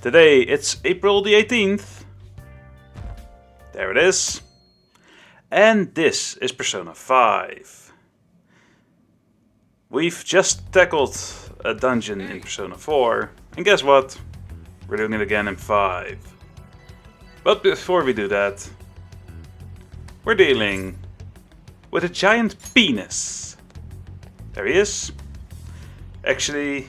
Today it's April the 18th. There it is. And this is Persona 5. We've just tackled a dungeon in Persona 4, and guess what? We're doing it again in 5. But before we do that, we're dealing with a giant penis. There he is. Actually,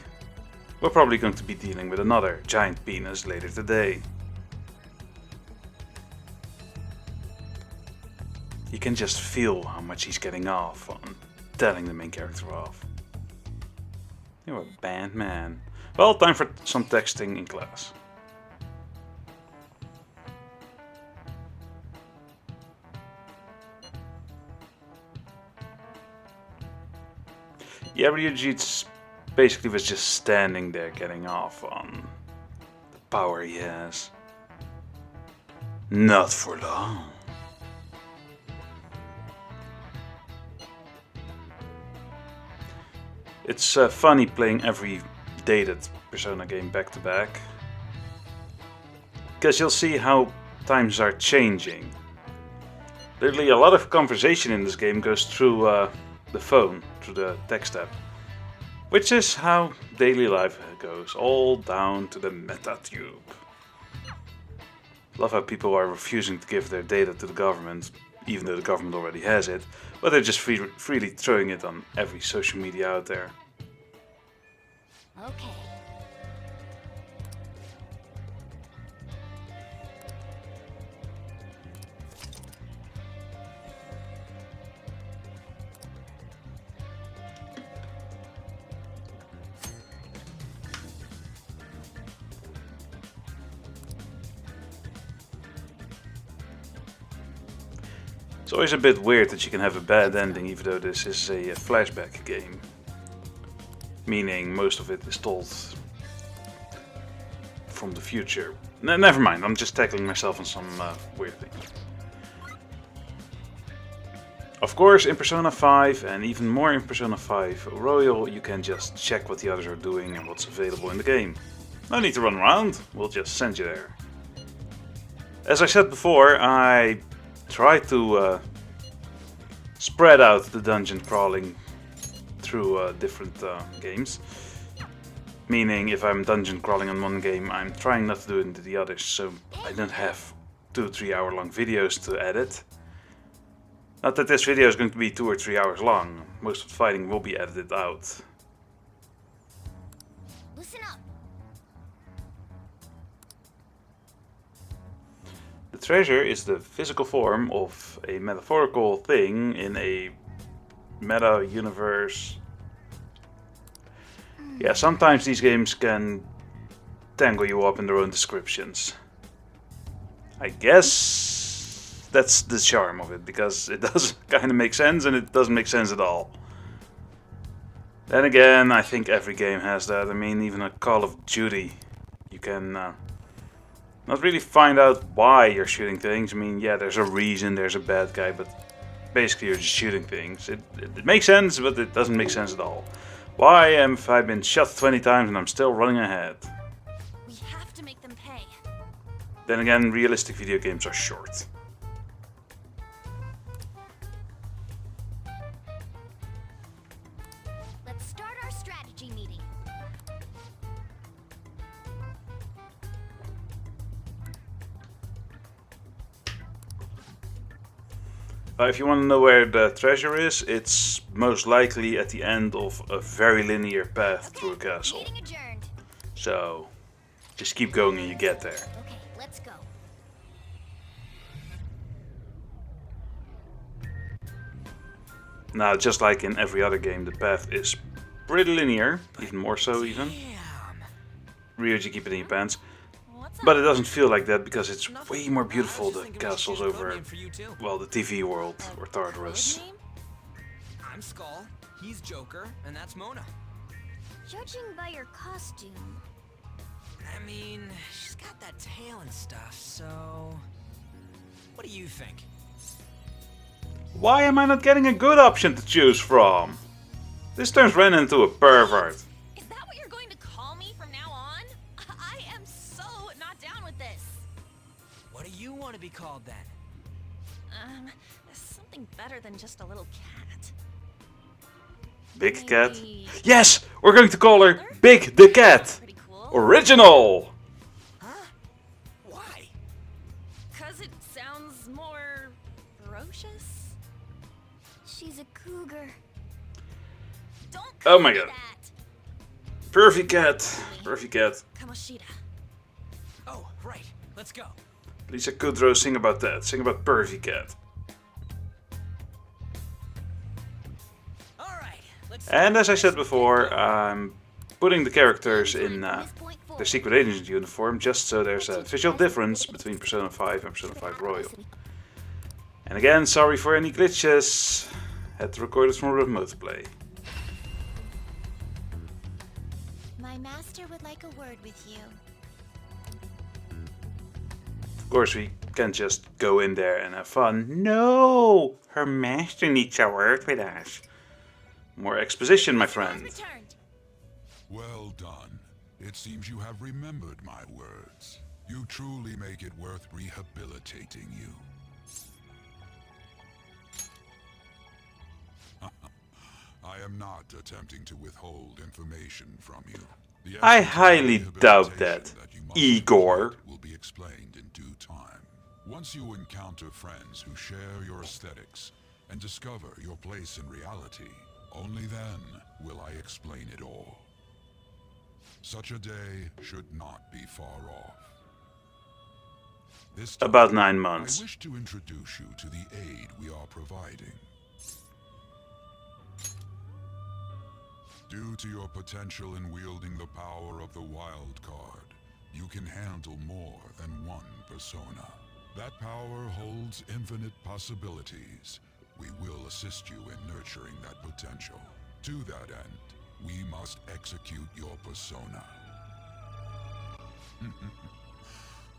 we're probably going to be dealing with another giant penis later today. You can just feel how much he's getting off on telling the main character off. You're a bad man. Well, time for some texting in class. Yeah, Ryuji basically was just standing there getting off on the power he has. Not for long. It's funny playing every dated Persona game back to back, because you'll see how times are changing. Literally a lot of conversation in this game goes through the phone, through the text app, which is how daily life goes, all down to the metatube. Love how people are refusing to give their data to the government, even though the government already has it, but they're just freely throwing it on every social media out there. Okay. It's always a bit weird that you can have a bad ending even though this is a flashback game. Meaning most of it is told from the future. Never mind, I'm just tackling myself on some weird things. Of course, in Persona 5 and even more in Persona 5 Royal, you can just check what the others are doing and what's available in the game. No need to run around, we'll just send you there. As I said before, I try to spread out the dungeon crawling through different games. Meaning, if I'm dungeon crawling on one game, I'm trying not to do it into the others, so I don't have 2 or 3 hour long videos to edit. Not that this video is going to be 2 or 3 hours long, most of the fighting will be edited out. Listen up. The treasure is the physical form of a metaphorical thing in a meta universe. Yeah, sometimes these games can tangle you up in their own descriptions. I guess that's the charm of it, because it does kind of make sense and it doesn't make sense at all. Then again, I think every game has that. I mean, even a Call of Duty, you can not really find out why you're shooting things. I mean, yeah, there's a reason, there's a bad guy, but basically you're just shooting things. It makes sense, but it doesn't make sense at all. Why have I been shot 20 times and I'm still running ahead? We have to make them pay. Then again, realistic video games are short. Let's start our strategy meeting. If you want to know where the treasure is, it's most likely at the end of a very linear path through a castle. Meeting adjourned. So, just keep going and you get there. Okay, let's go. Now, just like in every other game, the path is pretty linear, even more so even. Damn. Ryuji, keep it in your pants. What's But up? it doesn't feel like that because it's Nothing. way more I was beautiful, just the thinking we should castles change the code over, name for you too. well, the TV world or Tartarus. Code name? I'm Skull, he's Joker, and that's Mona. Judging by your costume, I mean, she's got that tail and stuff, so... What do you think? Why am I not getting a good option to choose from? This turns Ren into a pervert. is that what you're going to call me from now on? I am so you want to be called then? Something better than just a little cat. Big Cat. Maybe Yes! We're going to call her Big the Cat! pretty cool. Original! Huh? Why? 'Cause it sounds more ferocious. She's a cougar. Don't Oh call my me god. that. Perfy Cat. Perfy Cat. Kamoshida. Oh, right. Let's go. Lisa Kudrow, sing about that. Sing about Perfy Cat. All right. Let's. And as I said before, I'm putting the characters in their Secret Agent uniform just so there's a visual difference between Persona 5 and Persona 5 Royal. And again, sorry for any glitches. Had to record it from remote play. My master would like a word with you. Of course, we can't just go in there and have fun. No! Her master needs a word with us. More exposition, my friend. Returned. Well done. It seems you have remembered my words. You truly make it worth rehabilitating you. I am not attempting to withhold information from you. The I essence of highly doubt rehabilitation that, you must Igor. complete will be explained in due time. Once you encounter friends who share your aesthetics and discover your place in reality, only then will I explain it all. Such a day should not be far off. This time, About 9 I months. wish to introduce you to the aid we are providing. Due to your potential in wielding the power of the wild card, you can handle more than one persona. That power holds infinite possibilities. We will assist you in nurturing that potential. To that end, we must execute your persona.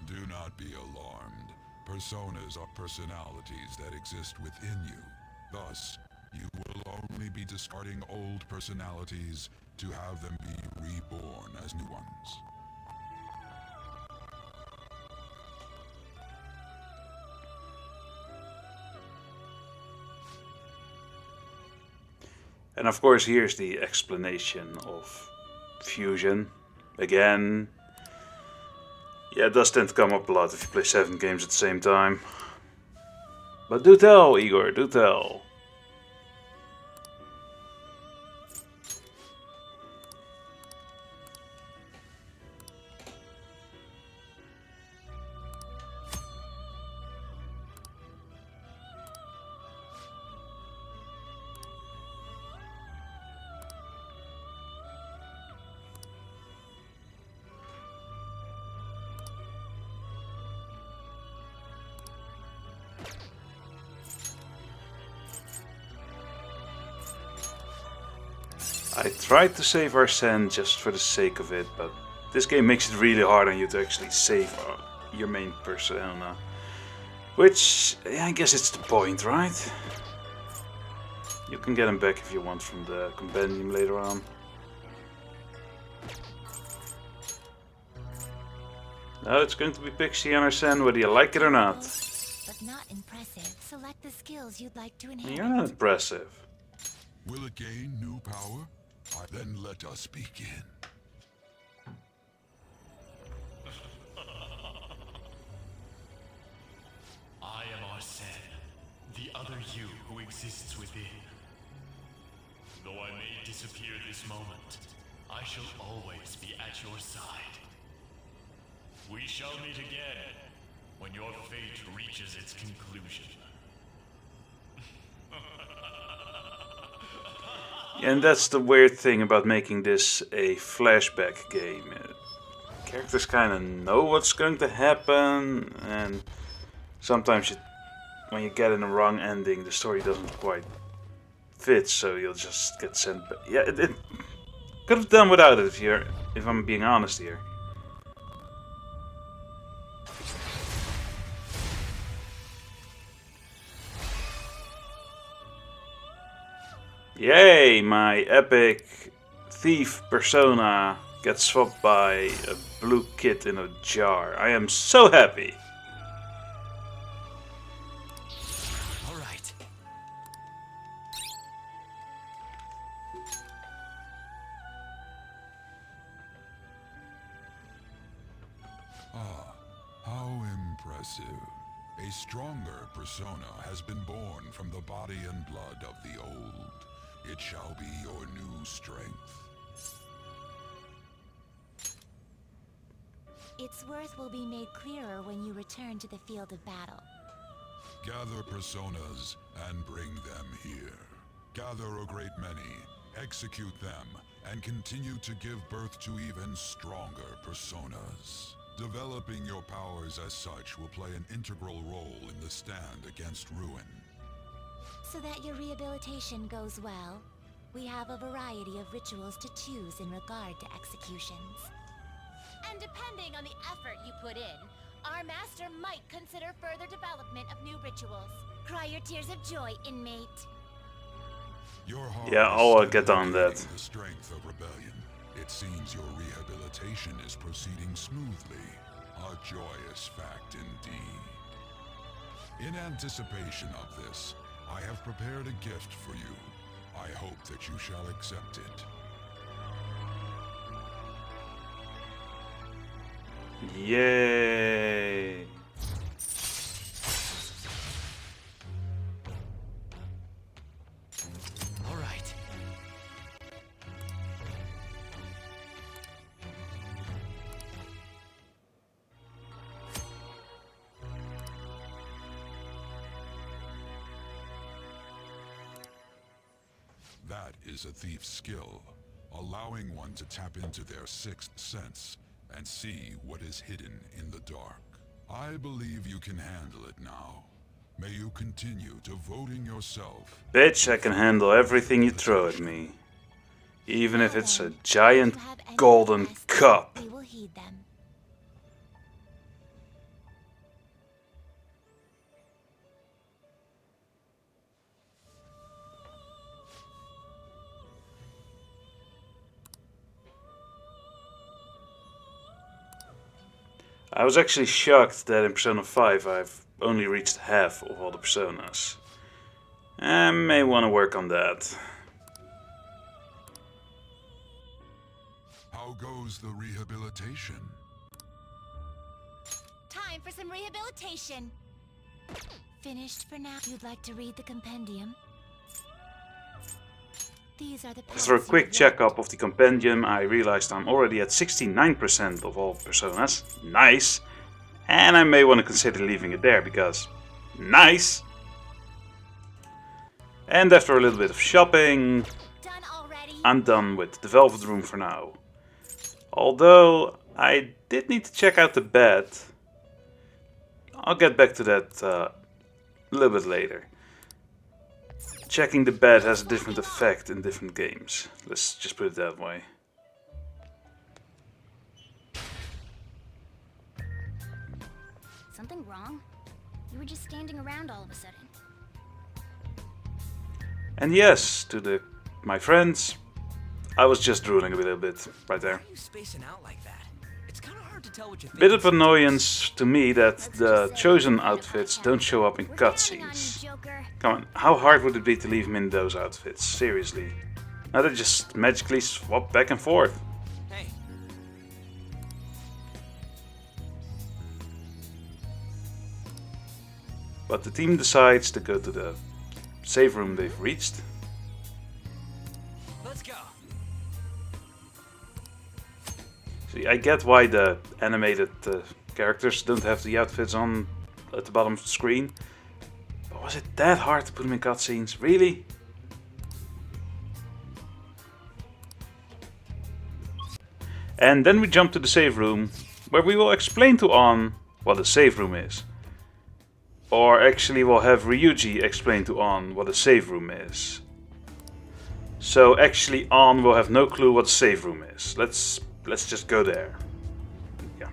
Do not be alarmed. Personas are personalities that exist within you. Thus, you will only be discarding old personalities to have them be reborn as new ones. And of course, here's the explanation of fusion. Again, yeah, it does tend to come up a lot if you play 7 games at the same time. But do tell, Igor, do tell. I tried to save Arsene just for the sake of it, but this game makes it really hard on you to actually save your main persona. Which, yeah, I guess it's the point, right? You can get him back if you want from the compendium later on. Now it's going to be Pixie and Arsene, whether you like it or not. But not impressive. Select the skills you'd like to inherit. You're not impressive. Will it gain new power? Then let us begin. I am Arsene, the other you who exists within. Though I may disappear this moment, I shall always be at your side. We shall meet again when your fate reaches its conclusion. And that's the weird thing about making this a flashback game. Characters kind of know what's going to happen, and sometimes when you get in the wrong ending, the story doesn't quite fit, so you'll just get sent back. Yeah, it could have done without it if I'm being honest here. Yay, my epic thief persona gets swapped by a blue kid in a jar. I am so happy. impressive. A stronger persona has been born from the body and blood of the old. It shall be your new strength. Its worth will be made clearer when you return to the field of battle. Gather personas and bring them here. Gather a great many, execute them, and continue to give birth to even stronger personas. Developing your powers as such will play an integral role in the stand against ruin. So that your rehabilitation goes well, we have a variety of rituals to choose in regard to executions. And depending on the effort you put in, our master might consider further development of new rituals. Cry your tears of joy, inmate. Your heart Yeah, is I'll get steadily on that. gaining the strength of rebellion. It seems your rehabilitation is proceeding smoothly. A joyous fact indeed. In anticipation of this, I have prepared a gift for you. I hope that you shall accept it. Yay! All right. That is a thief's skill, allowing one to tap into their sixth sense and see what is hidden in the dark. I believe you can handle it now. May you continue devoting yourself. Bitch, I can handle everything you throw at me. Even if it's a Well then, giant if you have any golden requests, cup. we will heed them. I was actually shocked that in Persona 5 I've only reached half of all the personas. I may want to work on that. How goes the rehabilitation? Time for some rehabilitation. Finished for now. You'd like to read the compendium? These are the After a paths quick you checkup of the compendium, I realized I'm already at 69% of all personas. Nice! And I may want to consider leaving it there because nice! And after a little bit of shopping, done already. I'm done with the Velvet Room for now. Although I did need to check out the bed. I'll get back to that a little bit later. Checking the bed has a different effect in different games. Let's just put it that way. Something wrong? You were just standing around all of a sudden. And yes, to my friends, I was just drooling a little bit right Why there. are you spacing out like that? It's kind of hard to tell what you're Bit of thinking. annoyance to me that the chosen outfits don't show up in We're counting on you, cutscenes. Joker. Come on, how hard would it be to leave them in those outfits? Seriously. Now they just magically swap back and forth. Hey, But the team decides to go to the save room they've reached. let's go. See, I get why the animated characters don't have the outfits on at the bottom of the screen. But was it that hard to put them in cutscenes? Really? And then we jump to the save room, where we will explain to An what a save room is. Or actually we'll have Ryuji explain to An what a save room is. So actually An will have no clue what a save room is. Let's just go there. Yeah.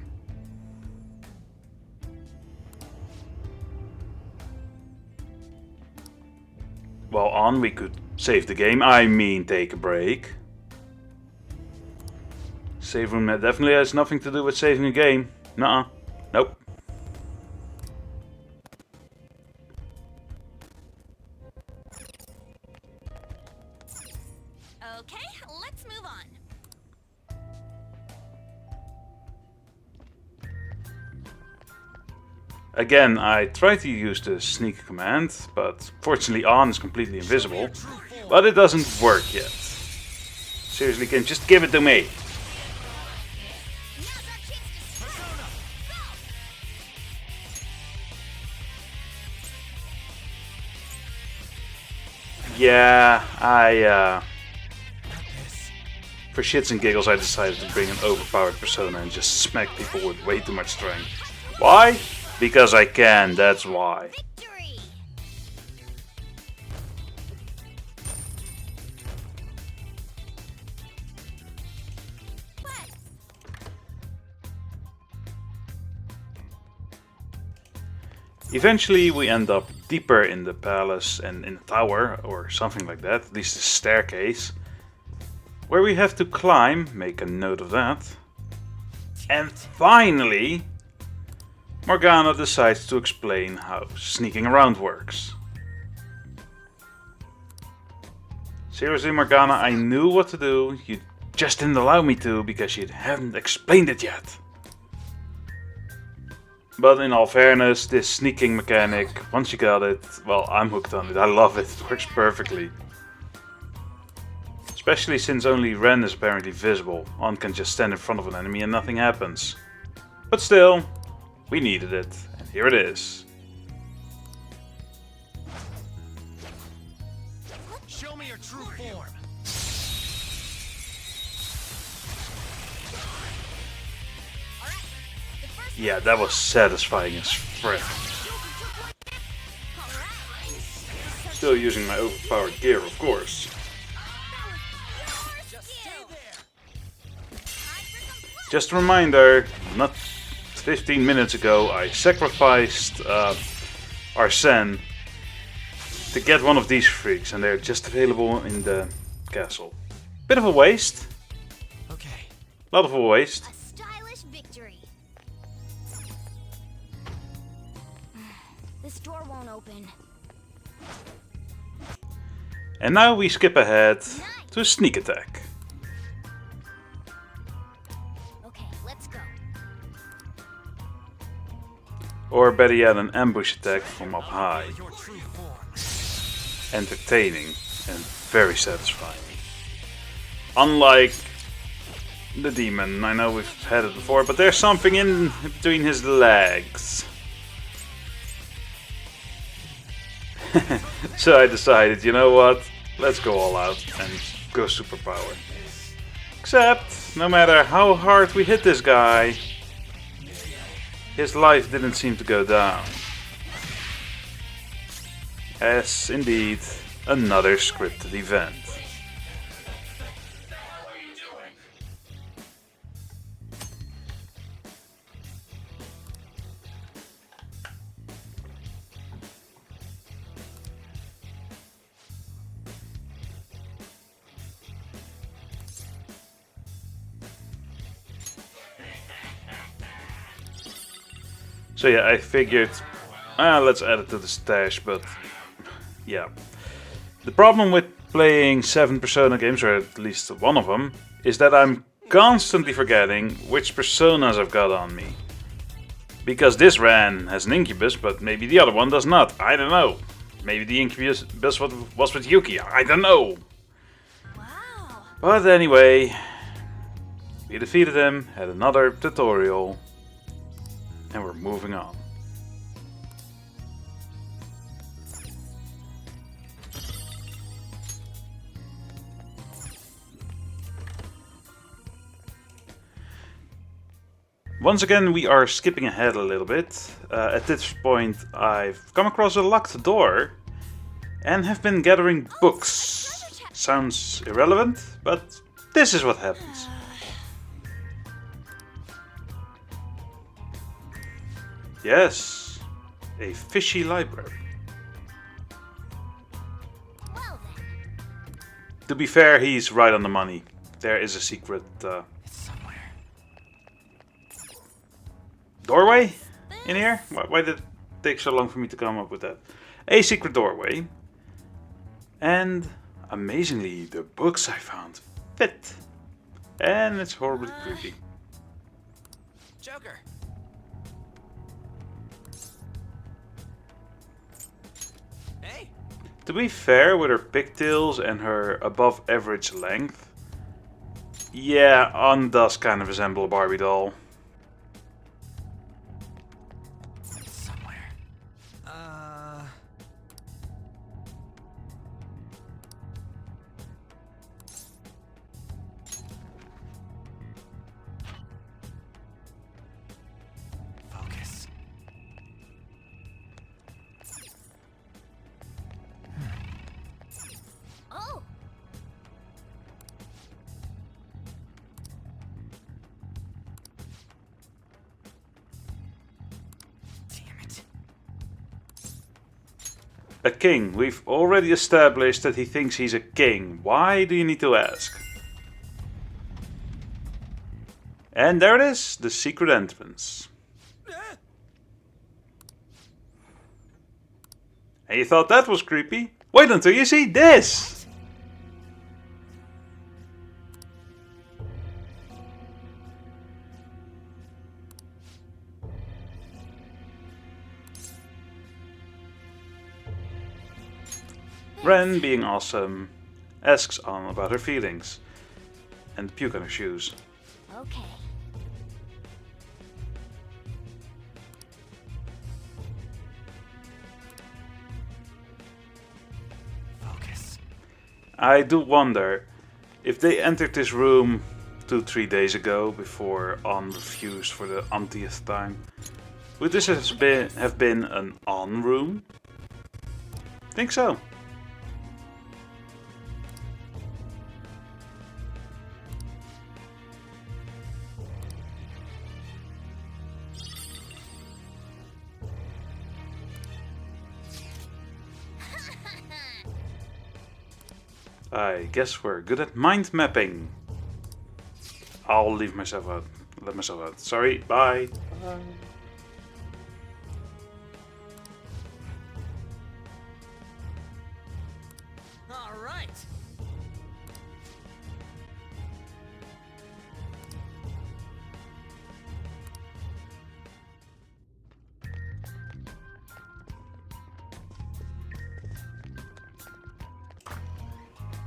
Well, An, we could save the game. I mean, take a break. Save room definitely has nothing to do with saving a game. Nuh-uh. Nope. Okay, let's move on. Again, I tried to use the sneak command, but fortunately On is completely invisible. But it doesn't work yet. Seriously, game, just give it to me. Now's our chance to strike. Yeah, for shits and giggles I decided to bring an overpowered persona and just smack people with way too much strength. Why? Because I can, that's why. Victory! What? Eventually we end up deeper in the palace and in the tower, or something like that, at least the staircase, where we have to climb, make a note of that. And finally, Morgana decides to explain how sneaking around works. Seriously, Morgana, I knew what to do, you just didn't allow me to because you haven't explained it yet. But in all fairness, this sneaking mechanic, once you got it, well, I'm hooked on it. I love it. It works perfectly. Especially since only Ren is apparently visible. One can just stand in front of an enemy and nothing happens. But still, we needed it. And here it is. Show me your true form. Alright, the first Yeah, that was satisfying as frick. Alright. Still using my overpowered gear, of course. Just a reminder, not 15 minutes ago I sacrificed Arsene to get one of these freaks, and they're just available in the castle. Bit of a waste. Okay. Lot of a waste. A stylish victory. This door won't open. And now we skip ahead to a sneak attack. Okay, let's go. Or better yet, an ambush attack from up high. Your true form. Entertaining and very satisfying. Unlike the demon, I know we've had it before, but there's something in between his legs. So I decided, you know what, let's go all out and go superpower. Except, no matter how hard we hit this guy, his life didn't seem to go down. Yes, indeed, another scripted event. So yeah, I figured, let's add it to the stash, but yeah. The problem with playing 7 Persona games, or at least one of them, is that I'm constantly forgetting which personas I've got on me. Because this Ran has an Incubus, but maybe the other one does not, I don't know. Maybe the Incubus was with Yuki, I don't know. Wow. But anyway, we defeated him, had another tutorial, and we're moving on. Once again, we are skipping ahead a little bit. At this point, I've come across a locked door and have been gathering books. Sounds irrelevant, but this is what happens. Yes, a fishy library. Well then. To be fair, he's right on the money. There is a secret It's somewhere. doorway in here? Why did it take so long for me to come up with that? A secret doorway. And amazingly, the books I found fit. And it's horribly creepy. Joker. To be fair, with her pigtails and her above average length, yeah, Anne does kind of resemble a Barbie doll. Somewhere. Focus. Oh! Damn it. A king. We've already established that he thinks he's a king. Why do you need to ask? And there it is, the secret entrance. And you thought that was creepy? Wait until you see this! Ren, being awesome, asks Anne about her feelings and puke on her shoes. Okay. Focus. I do wonder if they entered this room 2-3 days ago before Anne refused for the umpteenth time. Would this have been an Anne room? Think so. I guess we're good at mind mapping. I'll leave myself out. Let myself out. Sorry, bye. All right.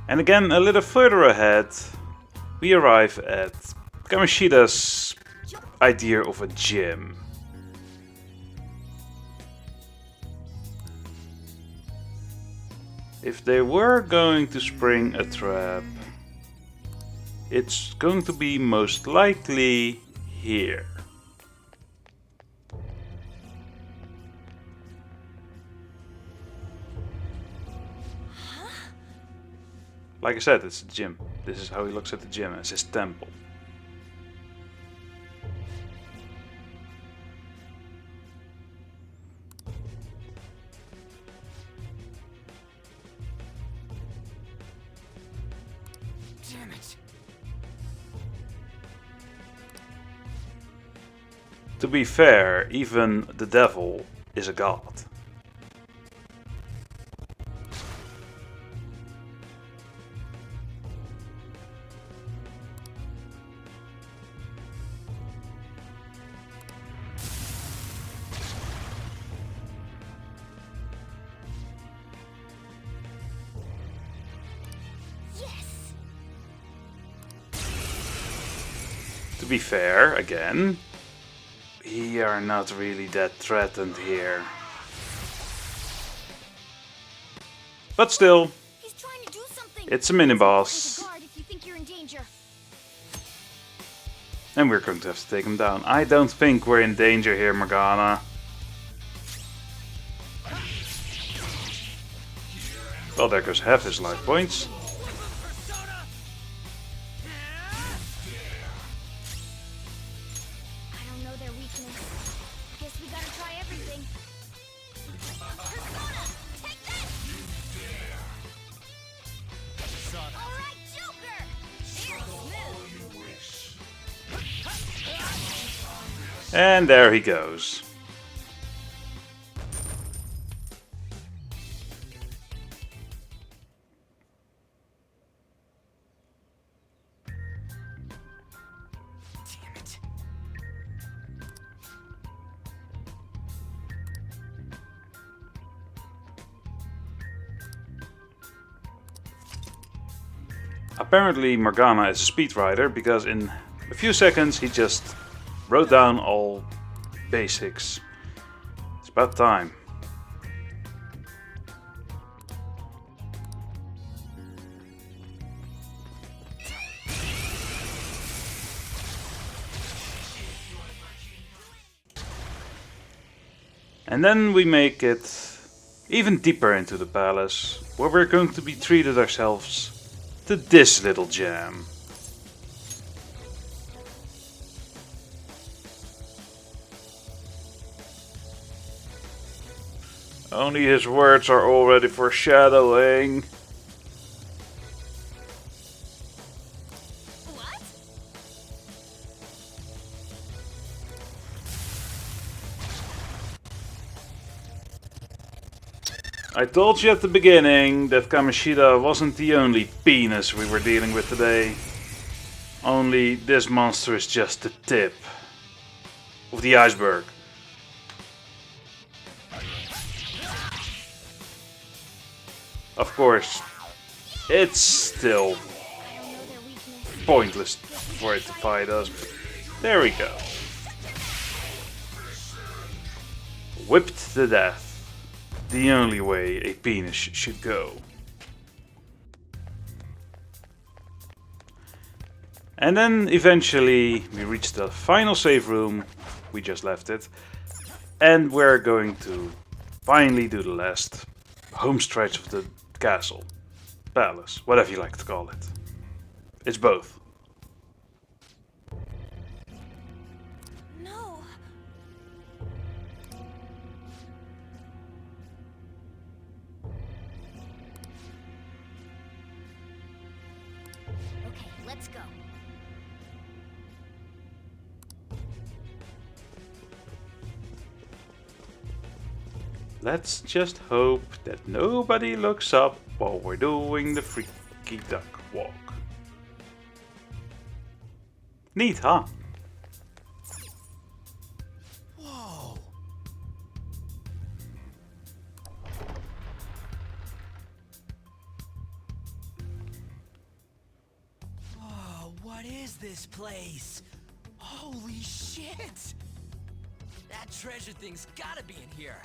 And again, a little further ahead, we arrive at Kamoshida's idea of a gym. If they were going to spring a trap, it's going to be most likely here. Like I said, it's a gym. This is how he looks at the gym, as his temple. Damn it. To be fair, even the devil is a god. Yes! To be fair, again, we are not really that threatened here. But still, He's trying to do something! it's a mini-boss, Guard if you think you're in danger. and we're going to have to take him down. I don't think we're in danger here, Morgana. Well, there goes half his life points. I don't know their weakness. Guess we gotta try everything. Persona! Take this! Alright, Joker! Real smooth! And there he goes. Damn it. Apparently Morgana is a speedwriter because in a few seconds he just wrote down all basics. It's about time. And then we make it even deeper into the palace, where we're going to be treated ourselves to this little jam. Only his words are already foreshadowing. What? I told you at the beginning that Kamoshida wasn't the only penis we were dealing with today. Only this monster is just the tip of the iceberg. Of course, it's still I don't know their weakness. pointless for it to fight us, but there we go. Whipped to death. The only way a penis should go. And then eventually we reach the final save room. We just left it. And we're going to finally do the last home stretch of the castle. Palace, whatever you like to call it. It's both. No. Okay, let's go. Let's just hope that nobody looks up while we're doing the freaky duck walk. Neat, huh? Whoa! Whoa, what is this place? Holy shit! That treasure thing's gotta be in here.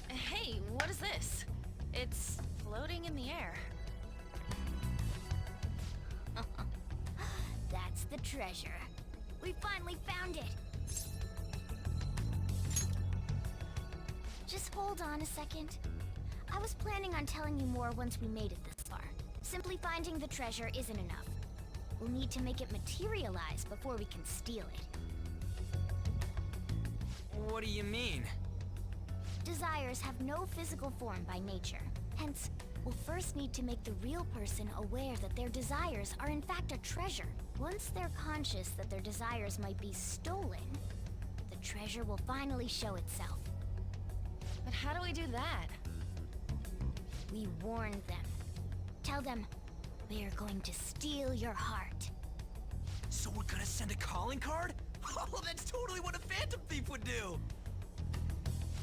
Hey, what is this? It's floating in the air. That's the treasure. We finally found it. Just hold on a second. I was planning on telling you more once we made it this far. Simply finding the treasure isn't enough. We'll need to make it materialize before we can steal it. What do you mean? Desires have no physical form by nature. Hence, we'll first need to make the real person aware that their desires are in fact a treasure. Once they're conscious that their desires might be stolen, the treasure will finally show itself. But how do we do that? We warn them. Tell them, we're going to steal your heart. So we're gonna send a calling card? Oh, that's totally what a Phantom Thief would do!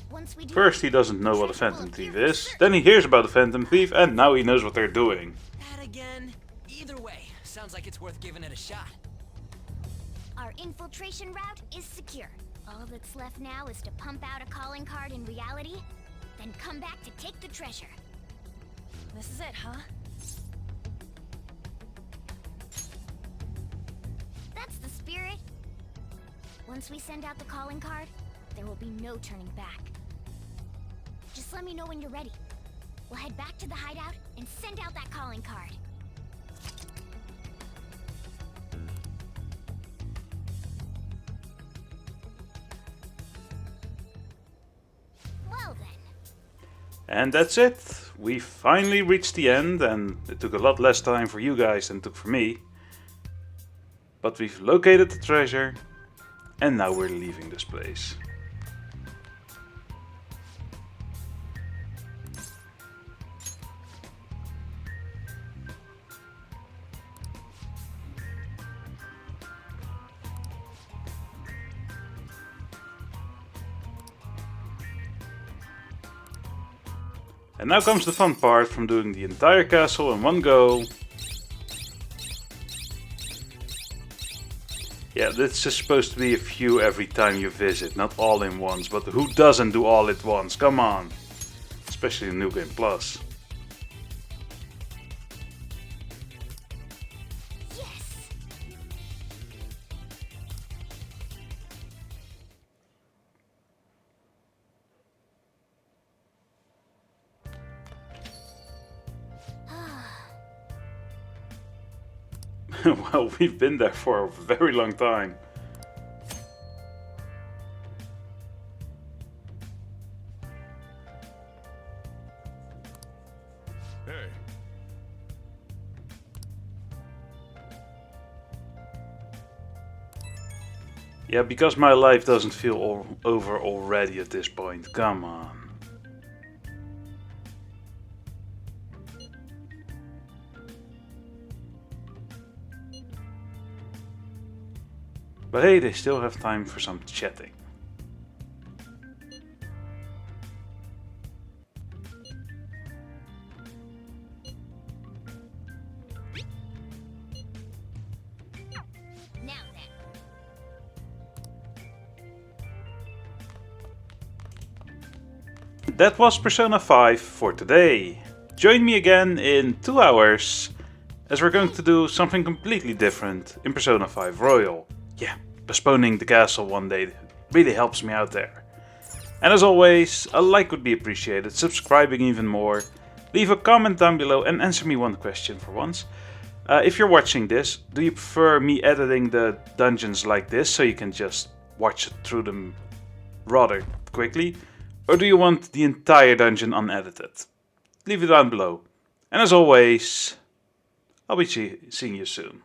Once we do First he doesn't know what a Phantom Thief is, then he hears about a Phantom Thief, and now he knows what they're doing. That again? Either way, sounds like it's worth giving it a shot. Our infiltration route is secure. All that's left now is to pump out a calling card in reality, then come back to take the treasure. This is it, huh? That's the spirit. Once we send out the calling card, there will be no turning back. Just let me know when you're ready. We'll head back to the hideout and send out that calling card. Well then. And that's it. We finally reached the end, and it took a lot less time for you guys than it took for me. But we've located the treasure, and now we're leaving this place. And now comes the fun part from doing the entire castle in one go. Yeah, this is supposed to be a few every time you visit, not all in once, but who doesn't do all at once? Come on! Especially in New Game Plus. Yes! Well, we've been there for a very long time. Hey. Yeah, because my life doesn't feel over already at this point. Come on. But hey, they still have time for some chatting. Now then. That was Persona 5 for today. Join me again in 2 hours as we're going to do something completely different in Persona 5 Royal. Yeah, postponing the castle one day really helps me out there. And as always, a like would be appreciated, subscribing even more. Leave a comment down below and answer me one question for once. If you're watching this, do you prefer me editing the dungeons like this so you can just watch through them rather quickly? Or do you want the entire dungeon unedited? Leave it down below. And as always, I'll be seeing you soon.